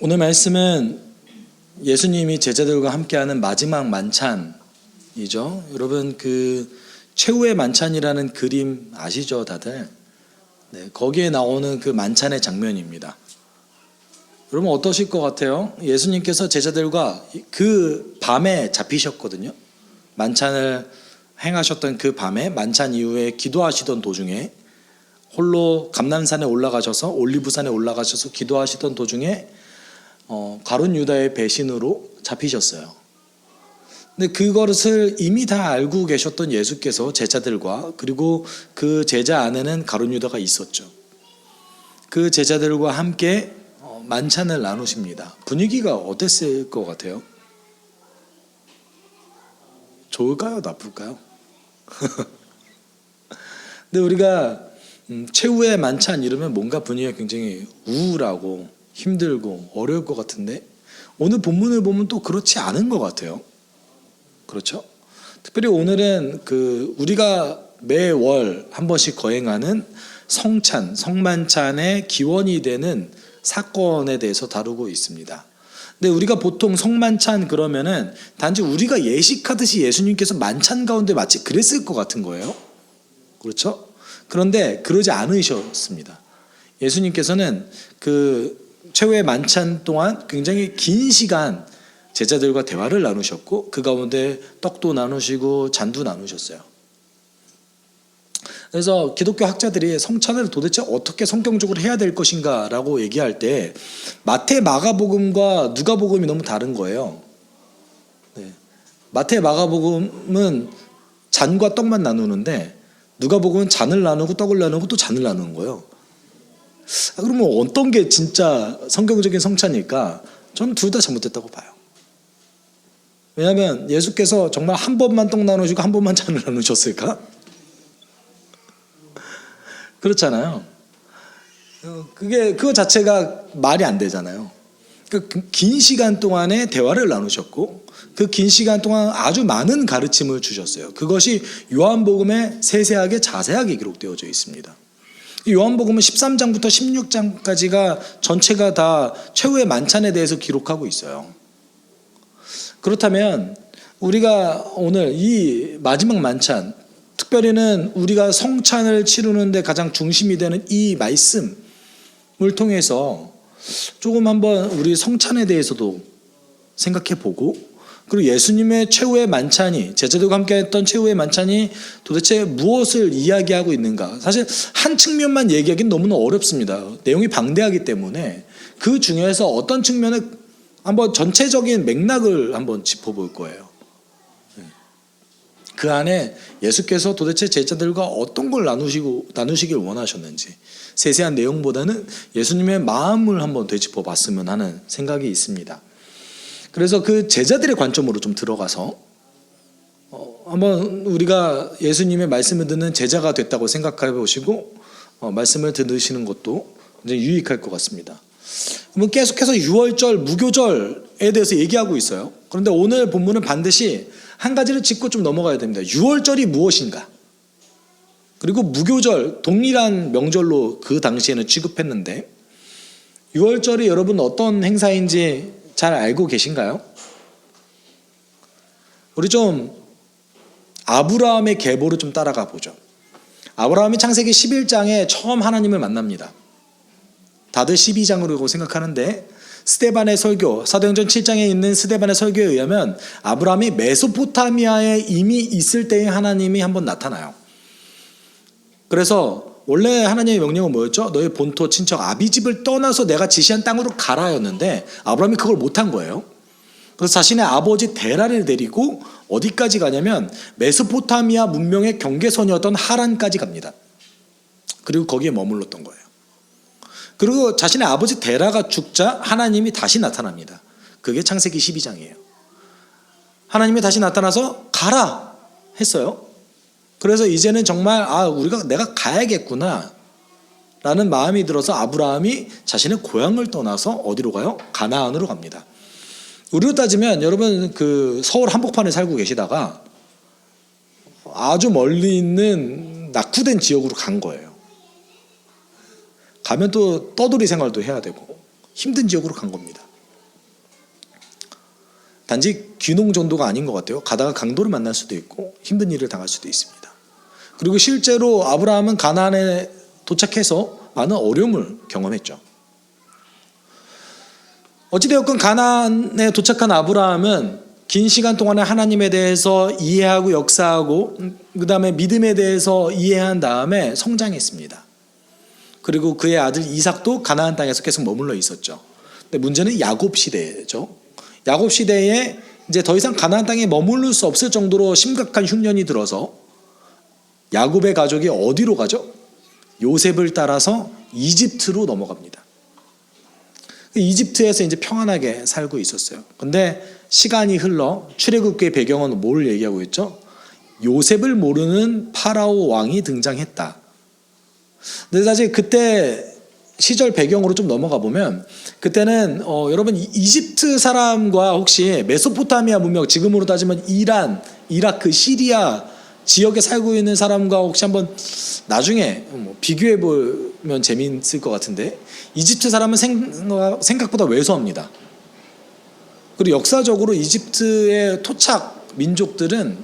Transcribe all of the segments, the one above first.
오늘 말씀은 예수님이 제자들과 함께하는 마지막 만찬이죠. 여러분 그 최후의 만찬이라는 그림 아시죠, 다들? 네, 거기에 나오는 그 만찬의 장면입니다. 여러분 어떠실 것 같아요? 예수님께서 제자들과 그 밤에 잡히셨거든요. 만찬을 행하셨던 그 밤에 만찬 이후에 기도하시던 도중에 홀로 감람산에 올라가셔서 올리브산에 올라가셔서 기도하시던 도중에 가룟 유다의 배신으로 잡히셨어요. 근데 그것을 이미 다 알고 계셨던 예수께서 제자들과 그리고 그 제자 안에는 가룟 유다가 있었죠. 그 제자들과 함께 만찬을 나누십니다. 분위기가 어땠을 것 같아요? 좋을까요? 나쁠까요? 근데 우리가 최후의 만찬 이러면 뭔가 분위기가 굉장히 우울하고 힘들고 어려울 것 같은데 오늘 본문을 보면 또 그렇지 않은 것 같아요. 그렇죠? 특별히 오늘은 우리가 매월 한 번씩 거행하는 성찬, 성만찬의 기원이 되는 사건에 대해서 다루고 있습니다. 근데 우리가 보통 성만찬 그러면은 단지 우리가 예식하듯이 예수님께서 만찬 가운데 마치 그랬을 것 같은 거예요. 그렇죠? 그런데 그러지 않으셨습니다. 예수님께서는 그 최후의 만찬 동안 굉장히 긴 시간 제자들과 대화를 나누셨고 그 가운데 떡도 나누시고 잔도 나누셨어요. 그래서 기독교 학자들이 성찬을 도대체 어떻게 성경적으로 해야 될 것인가 라고 얘기할 때 마태 마가복음과 누가복음이 너무 다른 거예요. 네. 마태 마가복음은 잔과 떡만 나누는데 누가복음은 잔을 나누고 떡을 나누고 또 잔을 나누는 거예요. 그러면 어떤 게 진짜 성경적인 성찬일까? 저는 둘 다 잘못됐다고 봐요. 왜냐하면 예수께서 정말 한 번만 떡 나누시고 한 번만 잔을 나누셨을까? 그렇잖아요. 그거 자체가 말이 안 되잖아요. 그 긴 시간 동안의 대화를 나누셨고 그 긴 시간 동안 아주 많은 가르침을 주셨어요. 그것이 요한복음에 세세하게 자세하게 기록되어져 있습니다. 요한복음은 13장부터 16장까지가 전체가 다 최후의 만찬에 대해서 기록하고 있어요. 그렇다면 우리가 오늘 이 마지막 만찬, 특별히는 우리가 성찬을 치르는데 가장 중심이 되는 이 말씀을 통해서 조금 한번 우리 성찬에 대해서도 생각해 보고 그리고 예수님의 최후의 만찬이 제자들과 함께 했던 최후의 만찬이 도대체 무엇을 이야기하고 있는가. 사실 한 측면만 얘기하기는 너무나 어렵습니다. 내용이 방대하기 때문에 그 중에서 어떤 측면을 한번 전체적인 맥락을 한번 짚어볼 거예요. 그 안에 예수께서 도대체 제자들과 어떤 걸 나누시길 원하셨는지 세세한 내용보다는 예수님의 마음을 한번 되짚어 봤으면 하는 생각이 있습니다. 그래서 그 제자들의 관점으로 좀 들어가서 한번 우리가 예수님의 말씀을 듣는 제자가 됐다고 생각해 보시고 말씀을 들으시는 것도 굉장히 유익할 것 같습니다. 계속해서 유월절, 무교절에 대해서 얘기하고 있어요. 그런데 오늘 본문은 반드시 한 가지를 짚고 좀 넘어가야 됩니다. 유월절이 무엇인가? 그리고 무교절, 동일한 명절로 그 당시에는 취급했는데 유월절이 여러분 어떤 행사인지 잘 알고 계신가요? 우리 좀 아브라함의 계보를 좀 따라가 보죠. 아브라함이 창세기 11장에 처음 하나님을 만납니다. 다들 12장으로 생각하는데 스데반의 설교, 사도행전 7장에 있는 스데반의 설교에 의하면 아브라함이 메소포타미아에 이미 있을 때에 하나님이 한번 나타나요. 그래서 원래 하나님의 명령은 뭐였죠? 너의 본토 친척 아비집을 떠나서 내가 지시한 땅으로 가라였는데 아브라함이 그걸 못한 거예요. 그래서 자신의 아버지 데라를 데리고 어디까지 가냐면 메소포타미아 문명의 경계선이었던 하란까지 갑니다. 그리고 거기에 머물렀던 거예요. 그리고 자신의 아버지 데라가 죽자 하나님이 다시 나타납니다. 그게 창세기 12장이에요. 하나님이 다시 나타나서 가라 했어요. 그래서 이제는 정말 내가 가야겠구나 라는 마음이 들어서 아브라함이 자신의 고향을 떠나서 어디로 가요? 가나안으로 갑니다. 우리로 따지면 여러분 서울 한복판에 살고 계시다가 아주 멀리 있는 낙후된 지역으로 간 거예요. 가면 또 떠돌이 생활도 해야 되고 힘든 지역으로 간 겁니다. 단지 귀농 정도가 아닌 것 같아요. 가다가 강도를 만날 수도 있고 힘든 일을 당할 수도 있습니다. 그리고 실제로 아브라함은 가나안에 도착해서 많은 어려움을 경험했죠. 어찌되었건 가나안에 도착한 아브라함은 긴 시간 동안에 하나님에 대해서 이해하고 역사하고 그 다음에 믿음에 대해서 이해한 다음에 성장했습니다. 그리고 그의 아들 이삭도 가나안 땅에서 계속 머물러 있었죠. 근데 문제는 야곱 시대죠. 야곱 시대에 이제 더 이상 가나안 땅에 머무를 수 없을 정도로 심각한 흉년이 들어서 야곱의 가족이 어디로 가죠? 요셉을 따라서 이집트로 넘어갑니다. 이집트에서 이제 평안하게 살고 있었어요. 근데 시간이 흘러 출애굽기의 배경은 뭘 얘기하고 있죠? 요셉을 모르는 파라오 왕이 등장했다. 근데 사실 그때 시절 배경으로 좀 넘어가 보면 그때는 여러분 이집트 사람과 혹시 메소포타미아 문명, 지금으로 따지면 이란, 이라크, 시리아 지역에 살고 있는 사람과 혹시 한번 나중에 비교해 보면 재미있을 것 같은데, 이집트 사람은 생각보다 왜소합니다. 그리고 역사적으로 이집트의 토착 민족들은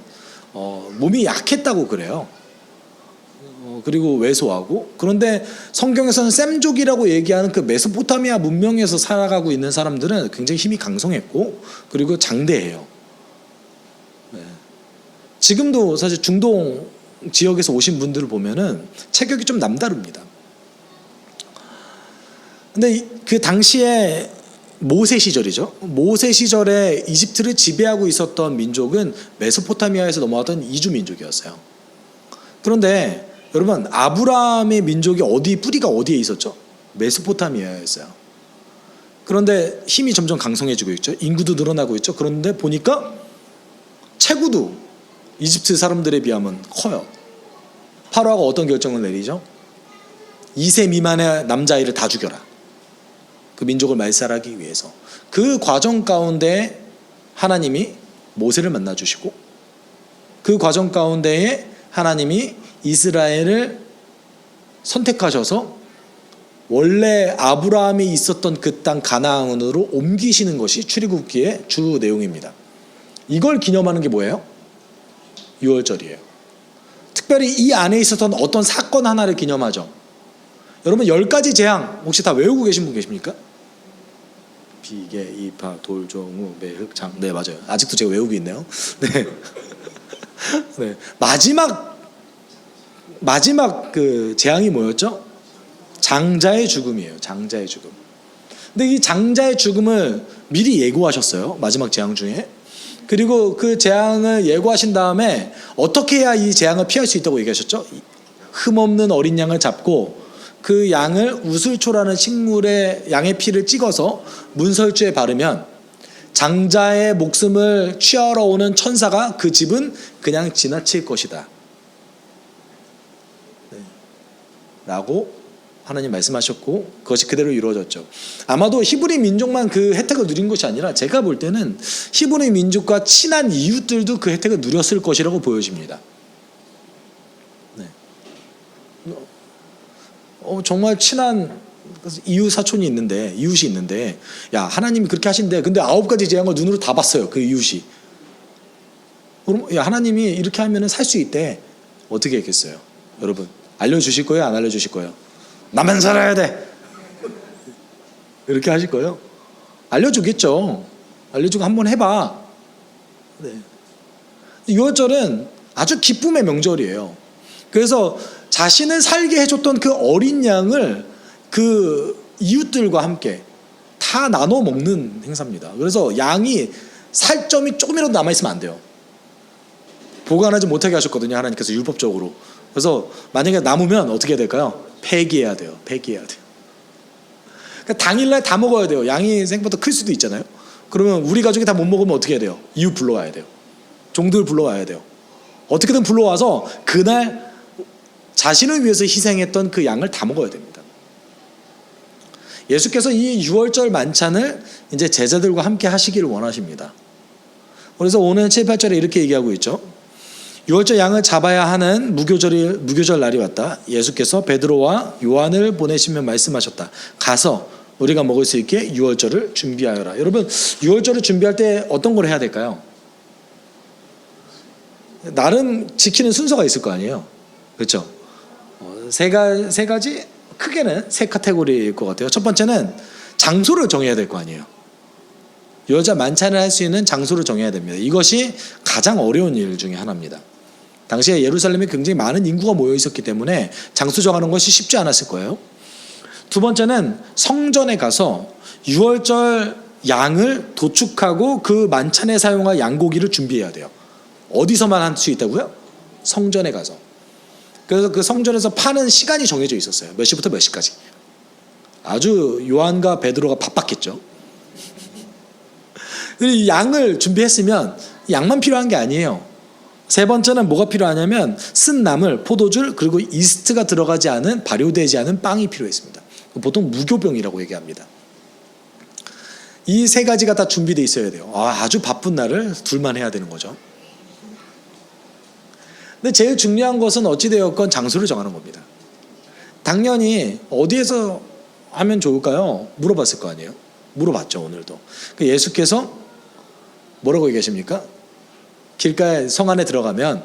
몸이 약했다고 그래요. 그리고 왜소하고. 그런데 성경에서는 셈족이라고 얘기하는 그 메소포타미아 문명에서 살아가고 있는 사람들은 굉장히 힘이 강성했고 그리고 장대해요. 지금도 사실 중동 지역에서 오신 분들을 보면은 체격이 좀 남다릅니다. 근데 그 당시에 모세 시절이죠. 모세 시절에 이집트를 지배하고 있었던 민족은 메소포타미아에서 넘어왔던 이주 민족이었어요. 그런데 여러분 아브라함의 민족이 뿌리가 어디에 있었죠? 메소포타미아였어요. 그런데 힘이 점점 강성해지고 있죠. 인구도 늘어나고 있죠. 그런데 보니까 체구도 이집트 사람들에 비하면 커요. 파로아가 어떤 결정을 내리죠? 2세 미만의 남자아이를 다 죽여라. 그 민족을 말살하기 위해서. 그 과정 가운데 하나님이 모세를 만나주시고 그 과정 가운데에 하나님이 이스라엘을 선택하셔서 원래 아브라함이 있었던 그 땅 가나안으로 옮기시는 것이 출애굽기의 주 내용입니다. 이걸 기념하는 게 뭐예요? 유월절이에요. 특별히 이 안에 있었던 어떤 사건 하나를 기념하죠. 여러분 10가지 재앙 혹시 다 외우고 계신 분 계십니까? 비계, 이파, 돌, 종우, 매흑, 장. 네, 맞아요. 아직도 제가 외우고 있네요. 네. 네. 마지막 그 재앙이 뭐였죠? 장자의 죽음이에요. 장자의 죽음. 근데 이 장자의 죽음을 미리 예고하셨어요. 마지막 재앙 중에. 그리고 그 재앙을 예고하신 다음에 어떻게 해야 이 재앙을 피할 수 있다고 얘기하셨죠? 흠없는 어린 양을 잡고 그 양을 우슬초라는 식물에 양의 피를 찍어서 문설주에 바르면 장자의 목숨을 취하러 오는 천사가 그 집은 그냥 지나칠 것이다. 네. 라고 하나님 말씀하셨고 그것이 그대로 이루어졌죠. 아마도 히브리 민족만 그 혜택을 누린 것이 아니라 제가 볼 때는 히브리 민족과 친한 이웃들도 그 혜택을 누렸을 것이라고 보여집니다. 네. 정말 친한 이웃 사촌이 있는데 이웃이 있는데 야 하나님이 그렇게 하신대. 근데 9가지 재앙을 눈으로 다 봤어요. 그 이웃이. 그럼 야 하나님이 이렇게 하면은 살 수 있대. 어떻게 했겠어요? 여러분 알려주실 거예요? 안 알려주실 거예요? 나만 살아야 돼. 이렇게 하실 거예요? 알려주겠죠. 알려주고 한번 해봐. 네. 유월절은 아주 기쁨의 명절이에요. 그래서 자신을 살게 해줬던 그 어린 양을 그 이웃들과 함께 다 나눠 먹는 행사입니다. 그래서 양이 살점이 조금이라도 남아있으면 안 돼요. 보관하지 못하게 하셨거든요. 하나님께서 율법적으로. 그래서 만약에 남으면 어떻게 해야 될까요? 폐기해야 돼요. 폐기해야 돼요. 그러니까 당일날 다 먹어야 돼요. 양이 생각보다 클 수도 있잖아요. 그러면 우리 가족이 다 못 먹으면 어떻게 해야 돼요? 이웃 불러와야 돼요. 종들 불러와야 돼요. 어떻게든 불러와서 그날 자신을 위해서 희생했던 그 양을 다 먹어야 됩니다. 예수께서 이 유월절 만찬을 이제 제자들과 함께 하시기를 원하십니다. 그래서 오늘 7, 8절에 이렇게 얘기하고 있죠. 유월절 양을 잡아야 하는 무교절 날이 왔다. 예수께서 베드로와 요한을 보내시며 말씀하셨다. 가서 우리가 먹을 수 있게 유월절을 준비하여라. 여러분, 유월절을 준비할 때 어떤 걸 해야 될까요? 나름 지키는 순서가 있을 거 아니에요. 그렇죠? 세 가지, 크게는 세 카테고리일 것 같아요. 첫 번째는 장소를 정해야 될 거 아니에요. 유월절 만찬을 할 수 있는 장소를 정해야 됩니다. 이것이 가장 어려운 일 중에 하나입니다. 당시에 예루살렘에 굉장히 많은 인구가 모여 있었기 때문에 장소 정하는 것이 쉽지 않았을 거예요. 두 번째는 성전에 가서 유월절 양을 도축하고 그 만찬에 사용할 양고기를 준비해야 돼요. 어디서만 할 수 있다고요? 성전에 가서. 그래서 그 성전에서 파는 시간이 정해져 있었어요. 몇 시부터 몇 시까지. 아주 요한과 베드로가 바빴겠죠. 이 양을 준비했으면 양만 필요한 게 아니에요. 세 번째는 뭐가 필요하냐면 쓴 나물, 포도줄, 그리고 이스트가 들어가지 않은, 발효되지 않은 빵이 필요했습니다. 보통 무교병이라고 얘기합니다. 이 세 가지가 다 준비되어 있어야 돼요. 아주 바쁜 날을 둘만 해야 되는 거죠. 근데 제일 중요한 것은 어찌되었건 장소를 정하는 겁니다. 당연히 어디에서 하면 좋을까요? 물어봤을 거 아니에요. 물어봤죠, 오늘도. 예수께서 뭐라고 얘기하십니까? 길가에 성 안에 들어가면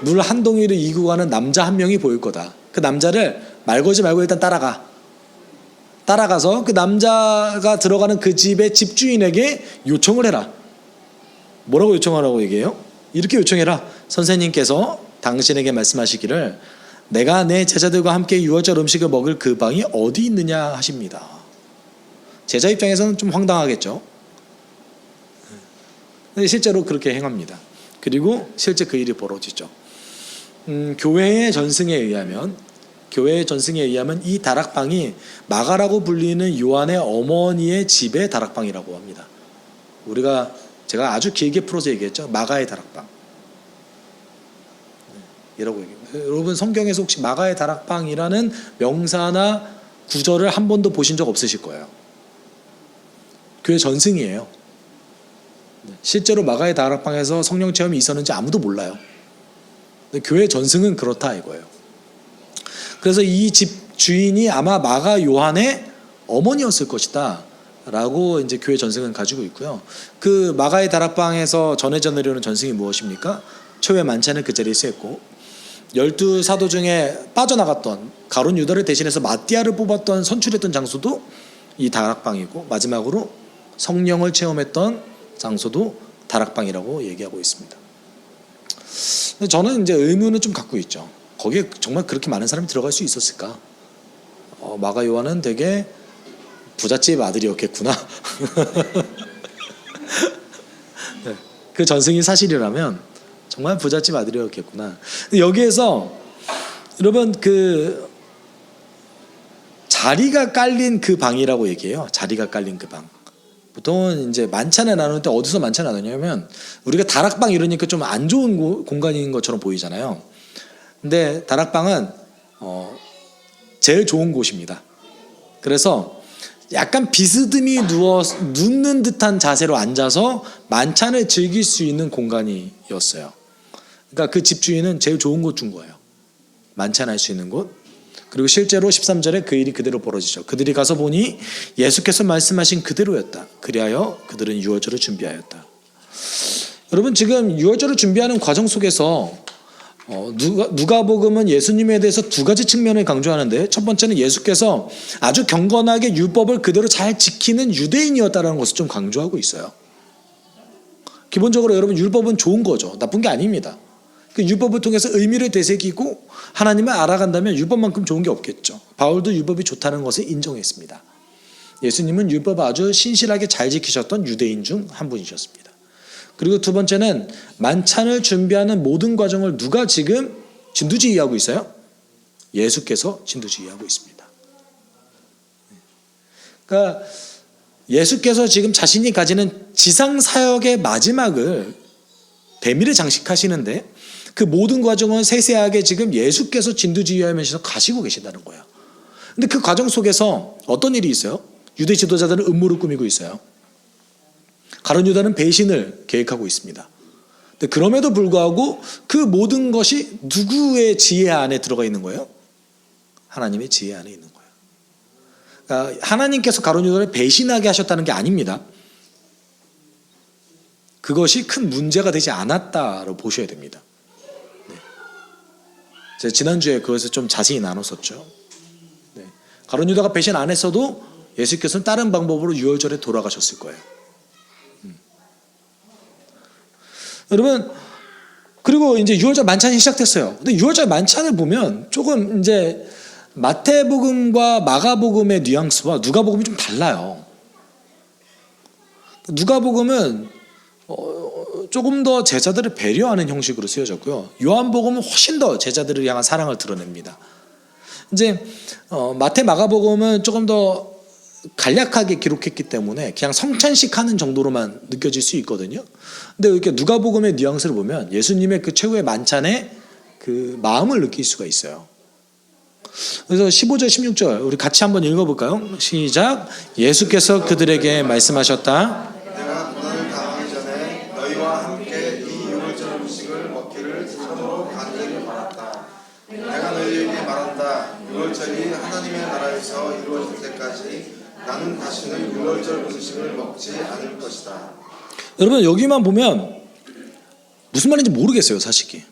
물 한 동이를 이고 가는 남자 한 명이 보일 거다. 그 남자를 말 걸지 말고 일단 따라가서 그 남자가 들어가는 그 집의 집주인에게 요청을 해라. 뭐라고 요청하라고 얘기해요? 이렇게 요청해라. 선생님께서 당신에게 말씀하시기를 내가 내 제자들과 함께 유월절 음식을 먹을 그 방이 어디 있느냐 하십니다. 제자 입장에서는 좀 황당하겠죠. 근데 실제로 그렇게 행합니다. 그리고 실제 그 일이 벌어지죠. 교회의 전승에 의하면 이 다락방이 마가라고 불리는 요한의 어머니의 집의 다락방이라고 합니다. 제가 아주 길게 풀어서 얘기했죠. 마가의 다락방. 이라고 얘기합니다. 여러분, 성경에서 혹시 마가의 다락방이라는 명사나 구절을 한 번도 보신 적 없으실 거예요. 교회 전승이에요. 실제로 마가의 다락방에서 성령 체험이 있었는지 아무도 몰라요. 근데 교회 전승은 그렇다 이거예요. 그래서 이 집 주인이 아마 마가 요한의 어머니였을 것이다 라고 이제 교회 전승은 가지고 있고요. 그 마가의 다락방에서 전해져 내려오는 전승이 무엇입니까? 최후의 만찬을 그 자리에서 했고, 12사도 중에 빠져나갔던 가룟 유다를 대신해서 마띠아를 뽑았던 선출했던 장소도 이 다락방이고, 마지막으로 성령을 체험했던 장소도 다락방이라고 얘기하고 있습니다. 저는 이제 의문을 좀 갖고 있죠. 거기에 정말 그렇게 많은 사람이 들어갈 수 있었을까? 마가 요한은 되게 부잣집 아들이었겠구나. 네, 그 전승이 사실이라면 정말 부잣집 아들이었겠구나. 여기에서 여러분, 그 자리가 깔린 그 방이라고 얘기해요. 자리가 깔린 그 방. 보통은 이제 만찬을 나눌 때 어디서 만찬을 나누냐면, 우리가 다락방 이러니까 좀 안 좋은 공간인 것처럼 보이잖아요. 근데 다락방은 제일 좋은 곳입니다. 그래서 약간 비스듬히 눕는 듯한 자세로 앉아서 만찬을 즐길 수 있는 공간이었어요. 그러니까 그 집주인은 제일 좋은 곳 준 거예요. 만찬할 수 있는 곳. 그리고 실제로 13절에 그 일이 그대로 벌어지죠. 그들이 가서 보니 예수께서 말씀하신 그대로였다. 그리하여 그들은 유월절을 준비하였다. 여러분, 지금 유월절을 준비하는 과정 속에서 누가복음은 예수님에 대해서 두 가지 측면을 강조하는데, 첫 번째는 예수께서 아주 경건하게 율법을 그대로 잘 지키는 유대인이었다는 것을 좀 강조하고 있어요. 기본적으로 여러분, 율법은 좋은 거죠. 나쁜 게 아닙니다. 그 율법을 통해서 의미를 되새기고 하나님을 알아간다면 율법만큼 좋은 게 없겠죠. 바울도 율법이 좋다는 것을 인정했습니다. 예수님은 율법을 아주 신실하게 잘 지키셨던 유대인 중 한 분이셨습니다. 그리고 두 번째는 만찬을 준비하는 모든 과정을 누가 지금 진두지휘하고 있어요? 예수께서 진두지휘하고 있습니다. 그러니까 예수께서 지금 자신이 가지는 지상사역의 마지막을 대미를 장식하시는데, 그 모든 과정은 세세하게 지금 예수께서 진두지휘하면서 가시고 계신다는 거예요. 근데 그 과정 속에서 어떤 일이 있어요? 유대 지도자들은 음모를 꾸미고 있어요. 가룟 유다는 배신을 계획하고 있습니다. 근데 그럼에도 불구하고 그 모든 것이 누구의 지혜 안에 들어가 있는 거예요? 하나님의 지혜 안에 있는 거예요. 그러니까 하나님께서 가룟 유다를 배신하게 하셨다는 게 아닙니다. 그것이 큰 문제가 되지 않았다로 보셔야 됩니다. 네. 제가 지난주에 그것을 좀 자세히 나눴었죠. 네. 가룟 유다가 배신 안 했어도 예수께서는 다른 방법으로 유월절에 돌아가셨을 거예요. 여러분, 그리고 이제 유월절 만찬이 시작됐어요. 근데 유월절 만찬을 보면 조금 이제 마태복음과 마가복음의 뉘앙스와 누가복음이 좀 달라요. 누가복음은 조금 더 제자들을 배려하는 형식으로 쓰여졌고요. 요한복음은 훨씬 더 제자들을 향한 사랑을 드러냅니다. 이제 마태, 마가복음은 조금 더 간략하게 기록했기 때문에 그냥 성찬식 하는 정도로만 느껴질 수 있거든요. 근데 이렇게 누가복음의 뉘앙스를 보면 예수님의 그 최후의 만찬에 그 마음을 느낄 수가 있어요. 그래서 15절, 16절 우리 같이 한번 읽어볼까요? 시작. 예수께서 그들에게 말씀하셨다. 내가 고난을 당하기 전에 너희와 함께 이 유월절 음식을 먹기를 참으로 간절히 바랐다. 내가 너희에게 말한다. 유월절이 하나님의 나라에서 이루어질 때까지 나는 다시는 유월절 음식을 먹지 않을 것이다. 여러분 여기만 보면 무슨 말인지 모르겠어요, 사실이.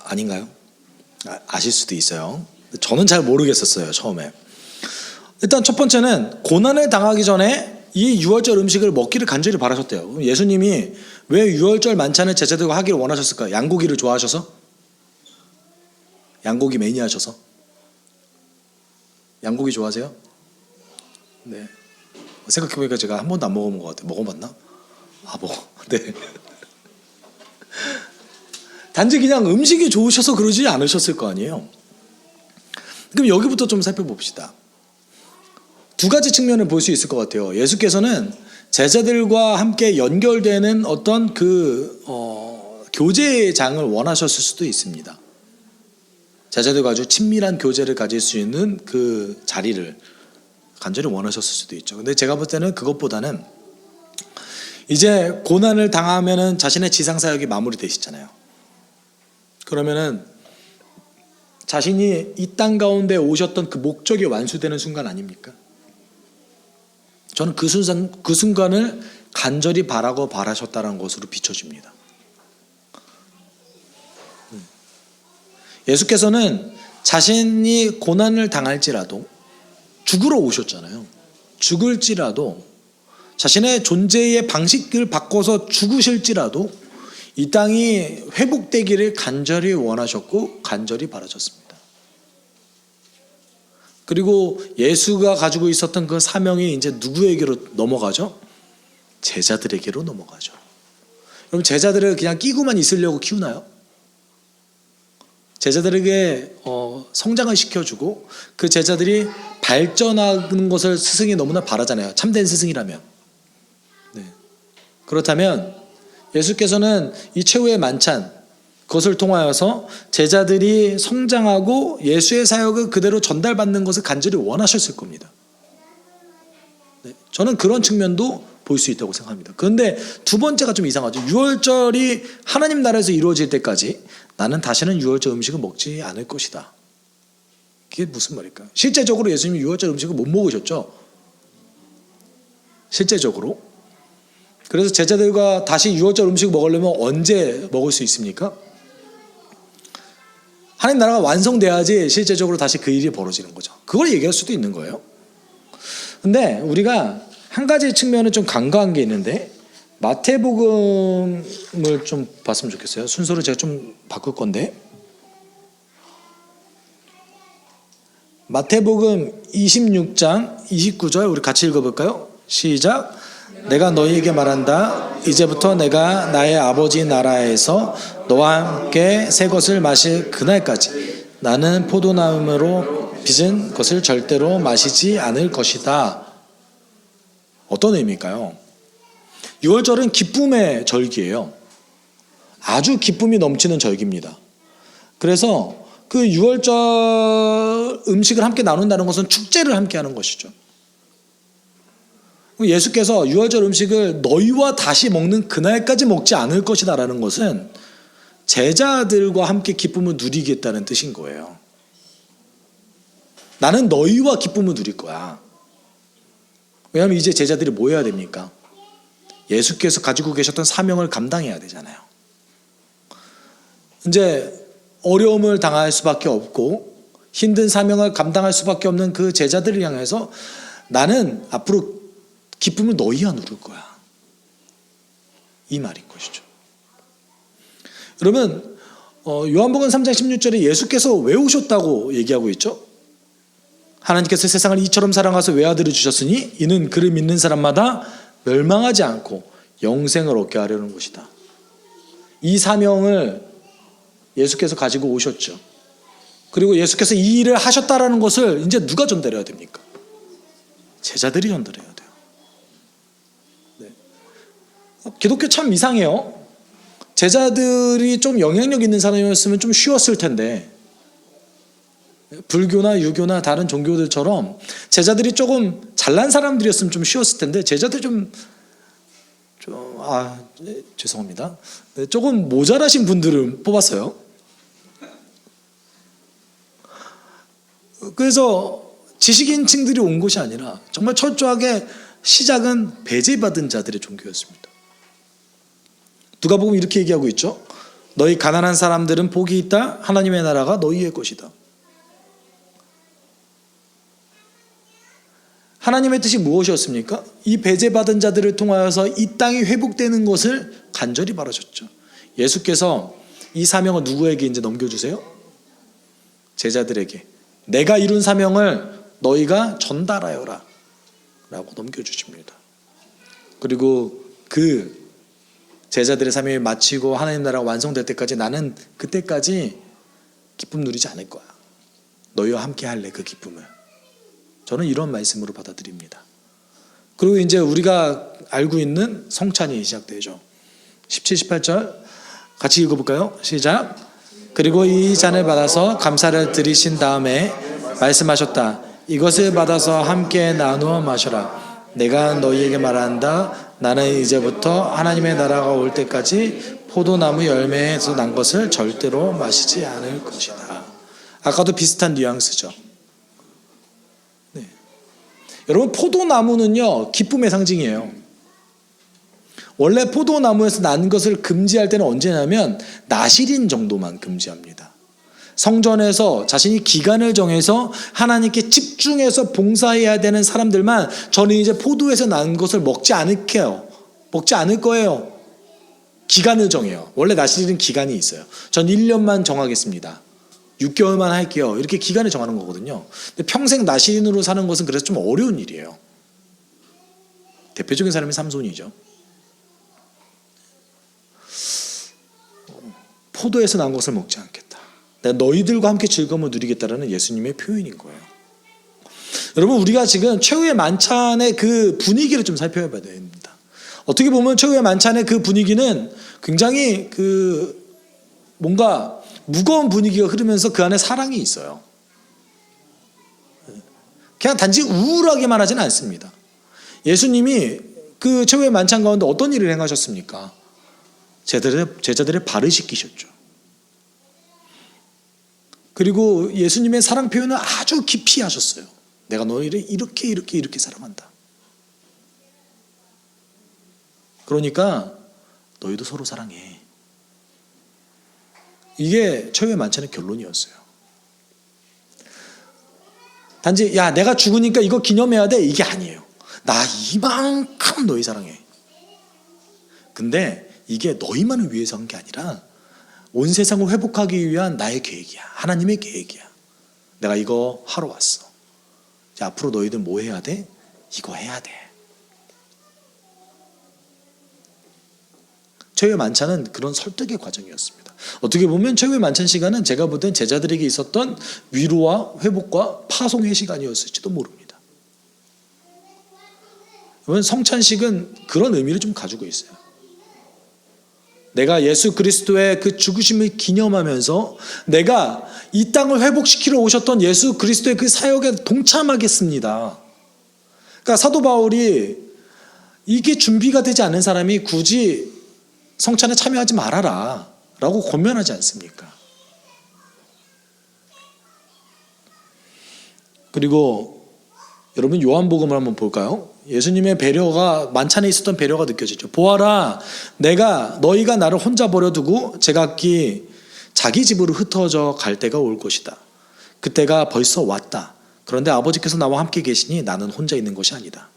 아닌가요? 아실 수도 있어요. 저는 잘 모르겠었어요, 처음에. 일단 첫 번째는 고난을 당하기 전에 이 유월절 음식을 먹기를 간절히 바라셨대요. 예수님이 왜 유월절 만찬을 제자들과 하기를 원하셨을까요? 양고기를 좋아하셔서? 양고기 매니아셔서? 양고기 좋아하세요? 네. 생각해보니까 제가 한 번도 안 먹어본 것 같아요. 먹어봤나? 네. 단지 그냥 음식이 좋으셔서 그러지 않으셨을 거 아니에요. 그럼 여기부터 좀 살펴봅시다. 두 가지 측면을 볼 수 있을 것 같아요. 예수께서는 제자들과 함께 연결되는 어떤 교제의 장을 원하셨을 수도 있습니다. 제자들과 아주 친밀한 교제를 가질 수 있는 그 자리를 간절히 원하셨을 수도 있죠. 근데 제가 볼 때는 그것보다는 이제 고난을 당하면은 자신의 지상사역이 마무리되시잖아요. 그러면은 자신이 이 땅 가운데 오셨던 그 목적이 완수되는 순간 아닙니까? 저는 그 순간을 간절히 바라셨다는 것으로 비춰집니다. 예수께서는 자신이 고난을 당할지라도 죽으러 오셨잖아요. 죽을지라도 자신의 존재의 방식을 바꿔서 죽으실지라도 이 땅이 회복되기를 간절히 원하셨고 간절히 바라셨습니다. 그리고 예수가 가지고 있었던 그 사명이 이제 누구에게로 넘어가죠? 제자들에게로 넘어가죠. 그럼 제자들을 그냥 끼고만 있으려고 키우나요? 제자들에게 성장을 시켜주고 그 제자들이 발전하는 것을 스승이 너무나 바라잖아요. 참된 스승이라면. 네. 그렇다면 예수께서는 이 최후의 만찬 그것을 통하여서 제자들이 성장하고 예수의 사역을 그대로 전달받는 것을 간절히 원하셨을 겁니다. 네. 저는 그런 측면도 볼 수 있다고 생각합니다. 그런데 두 번째가 좀 이상하죠. 유월절이 하나님 나라에서 이루어질 때까지 나는 다시는 유월절 음식을 먹지 않을 것이다. 그게 무슨 말일까요? 실제적으로 예수님이 유월절 음식을 못 먹으셨죠. 실제적으로. 그래서 제자들과 다시 유월절 음식을 먹으려면 언제 먹을 수 있습니까? 하나님 나라가 완성돼야지 실제적으로 다시 그 일이 벌어지는 거죠. 그걸 얘기할 수도 있는 거예요. 근데 우리가 한 가지 측면은 좀 간과한 게 있는데 마태복음을 좀 봤으면 좋겠어요. 순서를 제가 좀 바꿀 건데 마태복음 26장 29절 우리 같이 읽어볼까요? 시작. 내가 너희에게 말한다. 이제부터 내가 나의 아버지 나라에서 너와 함께 새 것을 마실 그날까지 나는 포도나무로 빚은 것을 절대로 마시지 않을 것이다. 어떤 의미일까요? 유월절은 기쁨의 절기예요. 아주 기쁨이 넘치는 절기입니다. 그래서 그 유월절 음식을 함께 나눈다는 것은 축제를 함께 하는 것이죠. 예수께서 유월절 음식을 너희와 다시 먹는 그날까지 먹지 않을 것이다 라는 것은 제자들과 함께 기쁨을 누리겠다는 뜻인 거예요. 나는 너희와 기쁨을 누릴 거야. 왜냐하면 이제 제자들이 뭐 해야 됩니까? 예수께서 가지고 계셨던 사명을 감당해야 되잖아요. 이제 어려움을 당할 수밖에 없고 힘든 사명을 감당할 수밖에 없는 그 제자들을 향해서 나는 앞으로 기쁨을 너희와 누릴 거야. 이 말인 것이죠. 여러분, 요한복음 3장 16절에 예수께서 왜 오셨다고 얘기하고 있죠? 하나님께서 세상을 이처럼 사랑하사 외아들을 주셨으니 이는 그를 믿는 사람마다 멸망하지 않고 영생을 얻게 하려는 것이다. 이 사명을 예수께서 가지고 오셨죠. 그리고 예수께서 이 일을 하셨다라는 것을 이제 누가 전달해야 됩니까? 제자들이 전달해야 돼요. 네. 기독교 참 이상해요. 제자들이 좀 영향력 있는 사람이었으면 좀 쉬웠을 텐데, 불교나 유교나 다른 종교들처럼 제자들이 조금 잘난 사람들이었으면 좀 쉬웠을 텐데, 제자들이 죄송합니다. 네, 조금 모자라신 분들을 뽑았어요. 그래서 지식인층들이 온 것이 아니라 정말 철저하게 시작은 배제받은 자들의 종교였습니다. 누가복음 이렇게 얘기하고 있죠. 너희 가난한 사람들은 복이 있다. 하나님의 나라가 너희의 것이다. 하나님의 뜻이 무엇이었습니까? 이 배제받은 자들을 통하여서 이 땅이 회복되는 것을 간절히 바라셨죠. 예수께서 이 사명을 누구에게 이제 넘겨주세요? 제자들에게. 내가 이룬 사명을 너희가 전달하여라 라고 넘겨주십니다. 그리고 그 제자들의 사명이 마치고 하나님 나라가 완성될 때까지 나는 그때까지 기쁨 누리지 않을 거야. 너희와 함께 할래, 그 기쁨을. 저는 이런 말씀으로 받아들입니다. 그리고 이제 우리가 알고 있는 성찬이 시작되죠. 17, 18절 같이 읽어볼까요? 시작. 그리고 이 잔을 받아서 감사를 드리신 다음에 말씀하셨다. 이것을 받아서 함께 나누어 마셔라. 내가 너희에게 말한다. 나는 이제부터 하나님의 나라가 올 때까지 포도나무 열매에서 난 것을 절대로 마시지 않을 것이다. 아까도 비슷한 뉘앙스죠. 네. 여러분, 포도나무는요, 기쁨의 상징이에요. 원래 포도나무에서 난 것을 금지할 때는 언제냐면 나실인 정도만 금지합니다. 성전에서 자신이 기간을 정해서 하나님께 집중해서 봉사해야 되는 사람들만 저는 이제 포도에서 난 것을 먹지 않을 거예요. 기간을 정해요. 원래 나실인 기간이 있어요. 전 1년만 정하겠습니다. 6개월만 할게요. 이렇게 기간을 정하는 거거든요. 근데 평생 나실인으로 사는 것은 그래서 좀 어려운 일이에요. 대표적인 사람이 삼손이죠. 포도에서 난 것을 먹지 않겠다. 내가 너희들과 함께 즐거움을 누리겠다라는 예수님의 표현인 거예요. 여러분, 우리가 지금 최후의 만찬의 그 분위기를 좀 살펴봐야 됩니다. 어떻게 보면 최후의 만찬의 그 분위기는 굉장히 뭔가 무거운 분위기가 흐르면서 그 안에 사랑이 있어요. 그냥 단지 우울하게만 하지는 않습니다. 예수님이 그 최후의 만찬 가운데 어떤 일을 행하셨습니까? 제자들의 발을 씻기셨죠. 그리고 예수님의 사랑 표현을 아주 깊이 하셨어요. 내가 너희를 이렇게 사랑한다. 그러니까 너희도 서로 사랑해. 이게 최후의 만찬의 결론이었어요. 단지 야, 내가 죽으니까 이거 기념해야 돼, 이게 아니에요. 나 이만큼 너희 사랑해. 근데 이게 너희만을 위해서 한 게 아니라 온 세상을 회복하기 위한 나의 계획이야. 하나님의 계획이야. 내가 이거 하러 왔어. 자, 앞으로 너희들 뭐 해야 돼? 이거 해야 돼. 최후의 만찬은 그런 설득의 과정이었습니다. 어떻게 보면 최후의 만찬 시간은 제가 볼 땐 제자들에게 있었던 위로와 회복과 파송의 시간이었을지도 모릅니다. 여러분, 성찬식은 그런 의미를 좀 가지고 있어요. 내가 예수 그리스도의 그 죽으심을 기념하면서 내가 이 땅을 회복시키러 오셨던 예수 그리스도의 그 사역에 동참하겠습니다. 그러니까 사도 바울이 이게 준비가 되지 않은 사람이 굳이 성찬에 참여하지 말아라 라고 권면하지 않습니까? 그리고 여러분 요한복음을 한번 볼까요? 예수님의 배려가, 만찬에 있었던 배려가 느껴지죠. 보아라, 너희가 나를 혼자 버려두고 제각기 자기 집으로 흩어져 갈 때가 올 것이다. 그때가 벌써 왔다. 그런데 아버지께서 나와 함께 계시니 나는 혼자 있는 것이 아니다.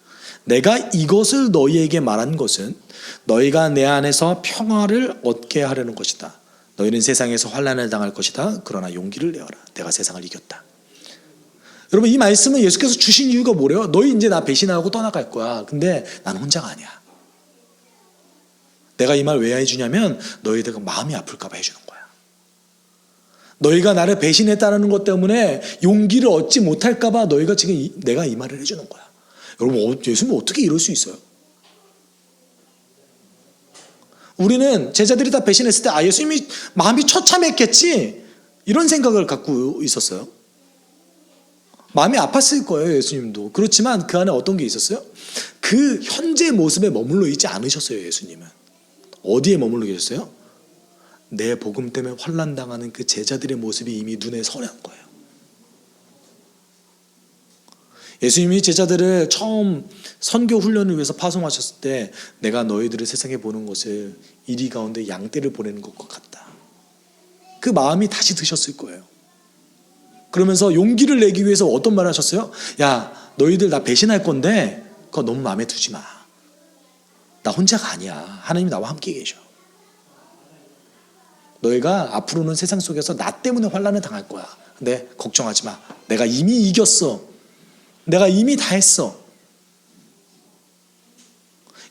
내가 이것을 너희에게 말한 것은 너희가 내 안에서 평화를 얻게 하려는 것이다. 너희는 세상에서 환난을 당할 것이다. 그러나 용기를 내어라. 내가 세상을 이겼다. 여러분, 이 말씀은 예수께서 주신 이유가 뭐래요? 너희 이제 나 배신하고 떠나갈 거야. 근데 난 혼자가 아니야. 내가 이 말 왜 해주냐면 너희들가 마음이 아플까 봐 해주는 거야. 너희가 나를 배신했다는 것 때문에 용기를 얻지 못할까 봐 너희가 지금 내가 이 말을 해주는 거야. 여러분, 예수님 어떻게 이럴 수 있어요? 우리는 제자들이 다 배신했을 때 예수님이 마음이 처참했겠지, 이런 생각을 갖고 있었어요. 마음이 아팠을 거예요, 예수님도. 그렇지만 그 안에 어떤 게 있었어요? 그 현재 모습에 머물러 있지 않으셨어요, 예수님은. 어디에 머물러 계셨어요? 내 복음 때문에 환난당하는 그 제자들의 모습이 이미 눈에 선한 거예요. 예수님이 제자들을 처음 선교 훈련을 위해서 파송하셨을 때 내가 너희들을 세상에 보는 것을 이리 가운데 양떼를 보내는 것과 같다. 그 마음이 다시 드셨을 거예요. 그러면서 용기를 내기 위해서 어떤 말을 하셨어요? 야, 너희들 나 배신할 건데 그거 너무 마음에 두지 마. 나 혼자가 아니야. 하나님이 나와 함께 계셔. 너희가 앞으로는 세상 속에서 나 때문에 환난을 당할 거야. 근데 걱정하지 마. 내가 이미 이겼어. 내가 이미 다 했어.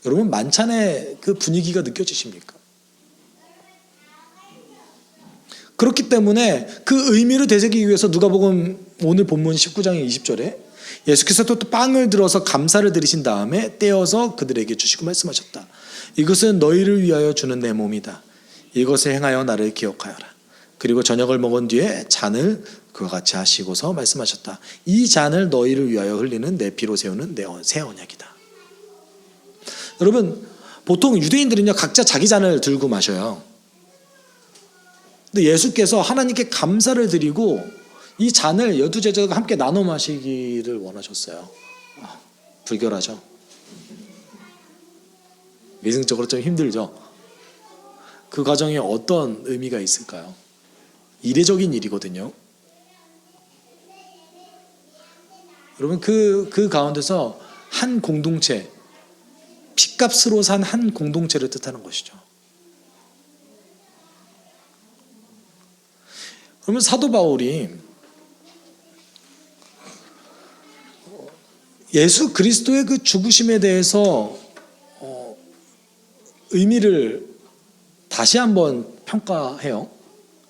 여러분, 만찬의 그 분위기가 느껴지십니까? 그렇기 때문에 그 의미를 되새기기 위해서 누가복음 오늘 본문 19장 20절에 예수께서 또 빵을 들어서 감사를 드리신 다음에 떼어서 그들에게 주시고 말씀하셨다. 이것은 너희를 위하여 주는 내 몸이다. 이것을 행하여 나를 기억하여라. 그리고 저녁을 먹은 뒤에 잔을 그와 같이 하시고서 말씀하셨다. 이 잔을 너희를 위하여 흘리는 내 피로 세우는 새 언약이다. 여러분, 보통 유대인들은요, 각자 자기 잔을 들고 마셔요. 근데 예수께서 하나님께 감사를 드리고 이 잔을 12제자가 함께 나눠 마시기를 원하셨어요. 불결하죠? 미승적으로 좀 힘들죠? 그 과정에 어떤 의미가 있을까요? 이례적인 일이거든요. 여러분, 그 가운데서 한 공동체, 핏값으로 산 한 공동체를 뜻하는 것이죠. 그러면 사도 바울이 예수 그리스도의 그 죽으심에 대해서 의미를 다시 한번 평가해요.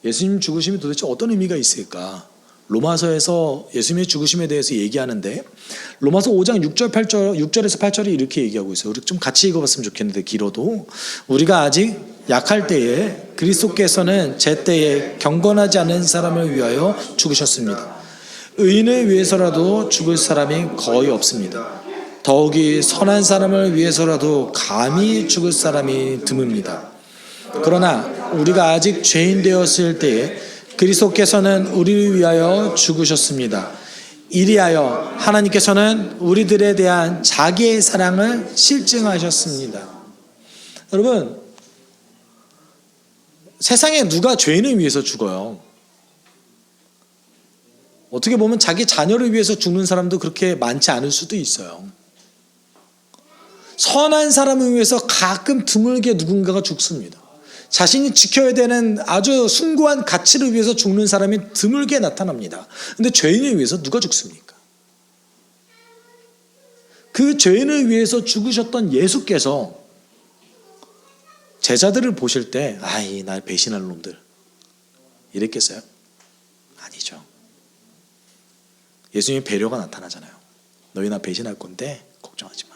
예수님 죽으심이 도대체 어떤 의미가 있을까? 로마서에서 예수님의 죽으심에 대해서 얘기하는데 로마서 5장 6절에서 8절이 이렇게 얘기하고 있어요. 우리 좀 같이 읽어봤으면 좋겠는데, 길어도. 우리가 아직 약할 때에 그리스도께서는 제 때에 경건하지 않은 사람을 위하여 죽으셨습니다. 의인을 위해서라도 죽을 사람이 거의 없습니다. 더욱이 선한 사람을 위해서라도 감히 죽을 사람이 드뭅니다. 그러나 우리가 아직 죄인 되었을 때에 그리스도께서는 우리를 위하여 죽으셨습니다. 이리하여 하나님께서는 우리들에 대한 자기의 사랑을 실증하셨습니다. 여러분, 세상에 누가 죄인을 위해서 죽어요? 어떻게 보면 자기 자녀를 위해서 죽는 사람도 그렇게 많지 않을 수도 있어요. 선한 사람을 위해서 가끔 드물게 누군가가 죽습니다. 자신이 지켜야 되는 아주 숭고한 가치를 위해서 죽는 사람이 드물게 나타납니다. 그런데 죄인을 위해서 누가 죽습니까? 그 죄인을 위해서 죽으셨던 예수께서 제자들을 보실 때 아이, 날 배신할 놈들 이랬겠어요? 아니죠. 예수님의 배려가 나타나잖아요. 너희 나 배신할 건데 걱정하지 마.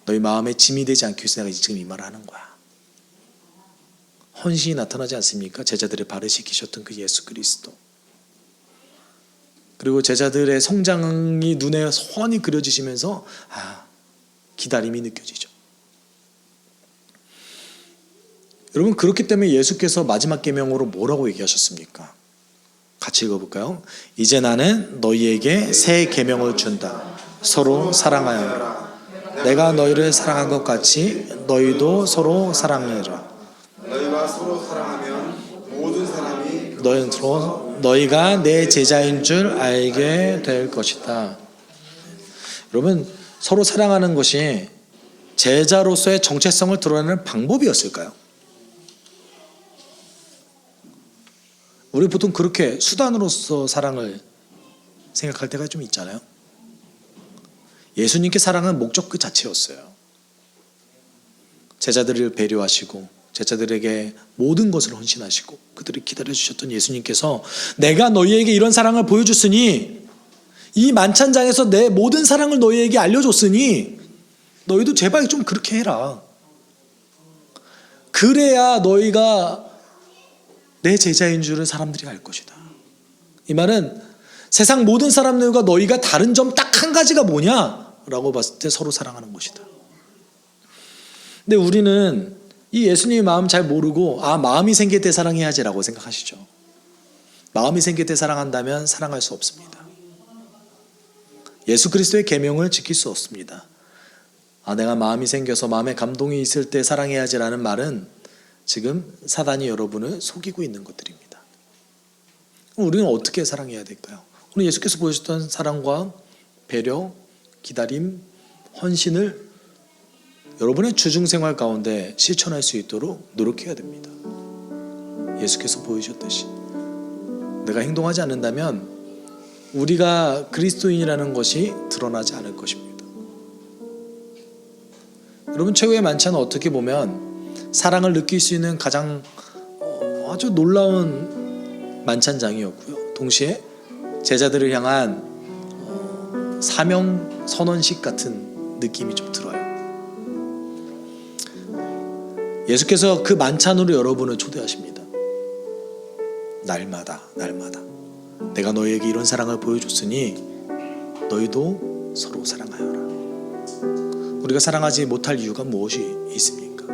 너희 마음에 짐이 되지 않기 위해서 내가 지금 이 말을 하는 거야. 헌신이 나타나지 않습니까? 제자들의 발을 씻기셨던 그 예수 그리스도. 그리고 제자들의 성장이 눈에 훤히 그려지시면서 기다림이 느껴지죠. 여러분, 그렇기 때문에 예수께서 마지막 계명으로 뭐라고 얘기하셨습니까? 같이 읽어볼까요? 이제 나는 너희에게 새 계명을 준다. 서로 사랑하여라. 내가 너희를 사랑한 것 같이 너희도 서로 사랑하여라. 너희가 서로 사랑하면 모든 사람이 너희가 내 제자인 줄 알게 될 것이다. 여러분, 서로 사랑하는 것이 제자로서의 정체성을 드러내는 방법이었을까요? 우리 보통 그렇게 수단으로서 사랑을 생각할 때가 좀 있잖아요. 예수님께 사랑은 목적 그 자체였어요. 제자들을 배려하시고 제자들에게 모든 것을 헌신하시고 그들을 기다려주셨던 예수님께서 내가 너희에게 이런 사랑을 보여줬으니, 이 만찬장에서 내 모든 사랑을 너희에게 알려줬으니 너희도 제발 좀 그렇게 해라. 그래야 너희가 내 제자인 줄을 사람들이 알 것이다. 이 말은 세상 모든 사람들과 너희가 다른 점 딱 한 가지가 뭐냐라고 봤을 때 서로 사랑하는 것이다. 근데 우리는 이 예수님의 마음 잘 모르고 마음이 생길 때 사랑해야지라고 생각하시죠. 마음이 생길 때 사랑한다면 사랑할 수 없습니다. 예수 그리스도의 계명을 지킬 수 없습니다. 내가 마음이 생겨서 마음에 감동이 있을 때 사랑해야지라는 말은 지금 사단이 여러분을 속이고 있는 것들입니다. 그럼 우리는 어떻게 사랑해야 될까요? 오늘 예수께서 보여주셨던 사랑과 배려, 기다림, 헌신을 여러분의 주중생활 가운데 실천할 수 있도록 노력해야 됩니다. 예수께서 보여주셨듯이 내가 행동하지 않는다면 우리가 그리스도인이라는 것이 드러나지 않을 것입니다. 여러분, 최후의 만찬은 어떻게 보면 사랑을 느낄 수 있는 가장 아주 놀라운 만찬장이었고요. 동시에 제자들을 향한 사명 선언식 같은 느낌이 좀 들어요. 예수께서 그 만찬으로 여러분을 초대하십니다. 날마다 내가 너희에게 이런 사랑을 보여줬으니 너희도 서로 사랑하여라. 우리가 사랑하지 못할 이유가 무엇이 있습니까?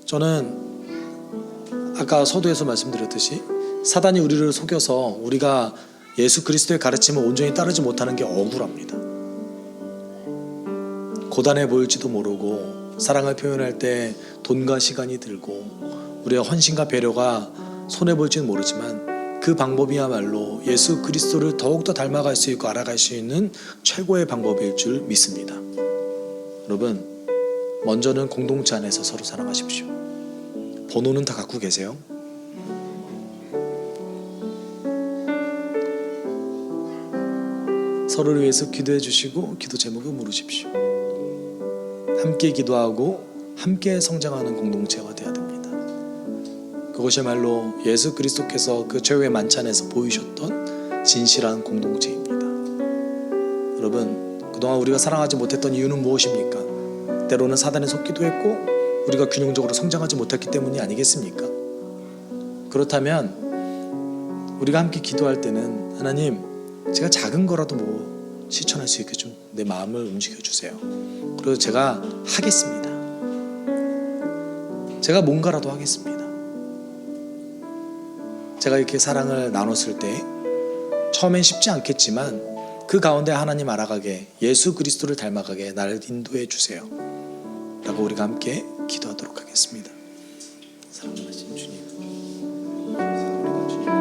저는 아까 서두에서 말씀드렸듯이 사단이 우리를 속여서 우리가 예수 그리스도의 가르침을 온전히 따르지 못하는 게 억울합니다. 고단해 보일지도 모르고 사랑을 표현할 때 돈과 시간이 들고 우리의 헌신과 배려가 손해볼지는 모르지만 그 방법이야말로 예수 그리스도를 더욱더 닮아갈 수 있고 알아갈 수 있는 최고의 방법일 줄 믿습니다. 여러분, 먼저는 공동체 안에서 서로 사랑하십시오. 번호는 다 갖고 계세요? 서로를 위해서 기도해 주시고 기도 제목을 물으십시오. 함께 기도하고 함께 성장하는 공동체가 되어야 됩니다. 그것이야말로 예수 그리스도께서 그 최후의 만찬에서 보이셨던 진실한 공동체입니다. 여러분, 그동안 우리가 사랑하지 못했던 이유는 무엇입니까? 때로는 사단에 속기도 했고 우리가 균형적으로 성장하지 못했기 때문이 아니겠습니까? 그렇다면 우리가 함께 기도할 때는 하나님, 제가 작은 거라도 실천할 수 있게 좀 내 마음을 움직여 주세요. 그리고 제가 하겠습니다. 제가 뭔가라도 하겠습니다. 제가 이렇게 사랑을 나눴을 때 처음엔 쉽지 않겠지만 그 가운데 하나님 알아가게, 예수 그리스도를 닮아가게 나를 인도해 주세요 라고 우리가 함께 기도하도록 하겠습니다. 사랑하신 주님, 우리가 주님을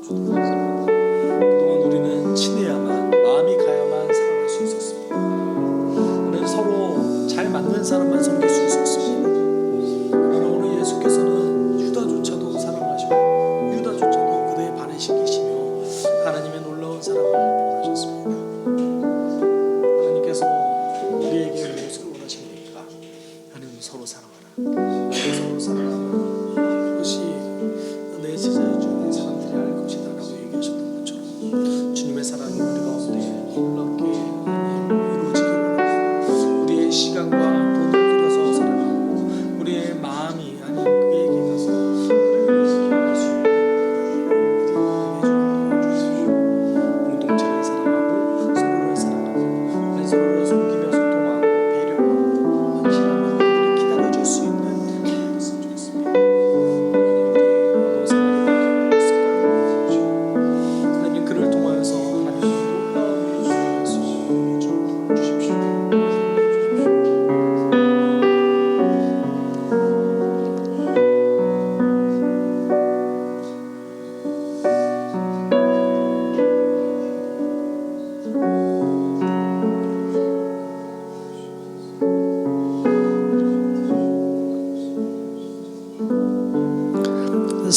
그동안 우리는 친해야만, 마음이 가야만 사랑할 수 있었습니다. 우리는 서로 잘 맞는 사람만 섬길 수 있었습니다. 그러나 오늘 예수께서는 유다조차도 사랑하시고 유다조차도 그대의 발을 씻기시며 하나님의 놀라운 사랑을 표현하셨습니다. 하나님께서 우리에게 무엇을 원하십니까? 하나님, 서로 사랑하라. 서로 사랑하는 것이 내 제자의 주 사람들이 알 것이다 라고 얘기하셨던 것처럼 주님의 사랑이 우리 가운데 놀랍게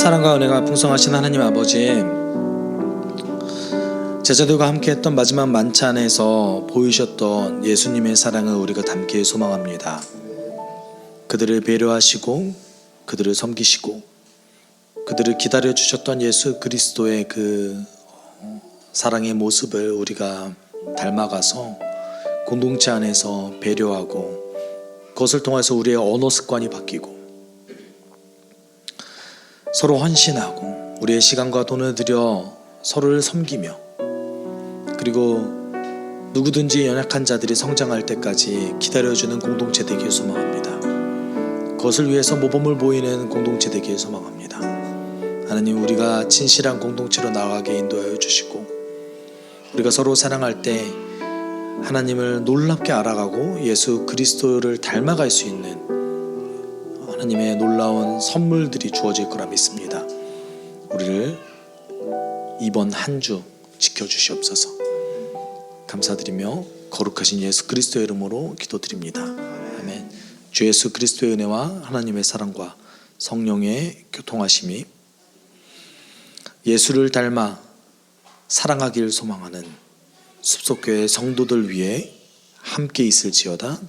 사랑과 은혜가 풍성하신 하나님 아버지, 제자들과 함께했던 마지막 만찬에서 보이셨던 예수님의 사랑을 우리가 담기에 소망합니다. 그들을 배려하시고 그들을 섬기시고 그들을 기다려주셨던 예수 그리스도의 그 사랑의 모습을 우리가 닮아가서 공동체 안에서 배려하고 그것을 통해서 우리의 언어 습관이 바뀌고 서로 헌신하고 우리의 시간과 돈을 들여 서로를 섬기며 그리고 누구든지 연약한 자들이 성장할 때까지 기다려주는 공동체 되기를 소망합니다. 그것을 위해서 모범을 보이는 공동체 되기를 소망합니다. 하나님, 우리가 진실한 공동체로 나아가게 인도하여 주시고 우리가 서로 사랑할 때 하나님을 놀랍게 알아가고 예수 그리스도를 닮아갈 수 있는 하나님의 놀라운 선물들이 주어질 거라 믿습니다. 우리를 이번 한 주 지켜주시옵소서. 감사드리며 거룩하신 예수 그리스도의 이름으로 기도드립니다. 아멘. 주 예수 그리스도의 은혜와 하나님의 사랑과 성령의 교통하심이 예수를 닮아 사랑하기를 소망하는 숲속교회 성도들 위해 함께 있을지어다.